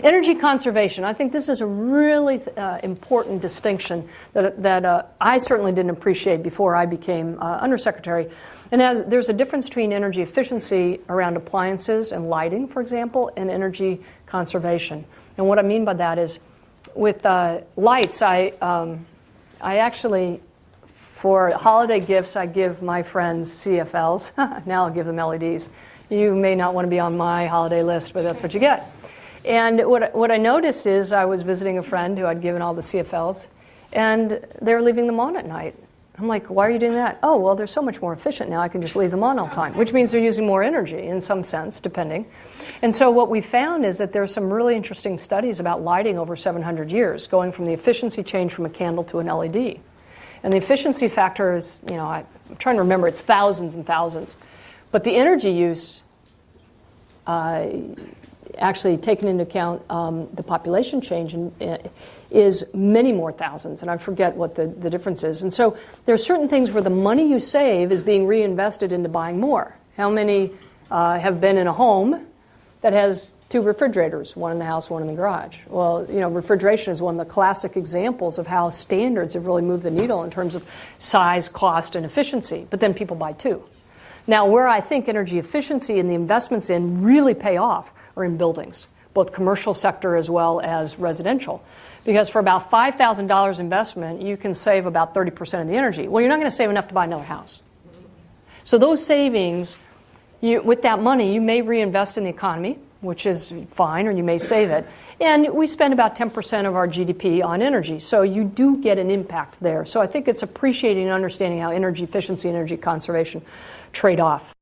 Energy conservation. I think this is a really important distinction that I certainly didn't appreciate before I became Undersecretary. And there's a difference between energy efficiency around appliances and lighting, for example, and energy conservation. And what I mean by that is with lights, I actually, for holiday gifts, I give my friends CFLs. Now I'll give them LEDs. You may not want to be on my holiday list, but that's what you get. And what I noticed is I was visiting a friend who I'd given all the CFLs, and they were leaving them on at night. I'm like, why are you doing that? Oh, well, they're so much more efficient now. I can just leave them on all the time, which means they're using more energy in some sense, depending. And so what we found is that there are some really interesting studies about lighting over 700 years, going from the efficiency change from a candle to an LED. And the efficiency factor is, I'm trying to remember, it's thousands and thousands. But the energy use, actually taken into account the population change, is many more thousands, and I forget what the difference is. And so there are certain things where the money you save is being reinvested into buying more. How many have been in a home that has 2 refrigerators, one in the house, one in the garage? Well, refrigeration is one of the classic examples of how standards have really moved the needle in terms of size, cost, and efficiency, but then people buy 2. Now, where I think energy efficiency and the investments in really pay off are in buildings, both commercial sector as well as residential. Because for about $5,000 investment, you can save about 30% of the energy. Well, you're not going to save enough to buy another house. So those savings, with that money, you may reinvest in the economy, which is fine, or you may save it. And we spend about 10% of our GDP on energy, so you do get an impact there. So I think it's appreciating and understanding how energy efficiency and energy conservation trade off.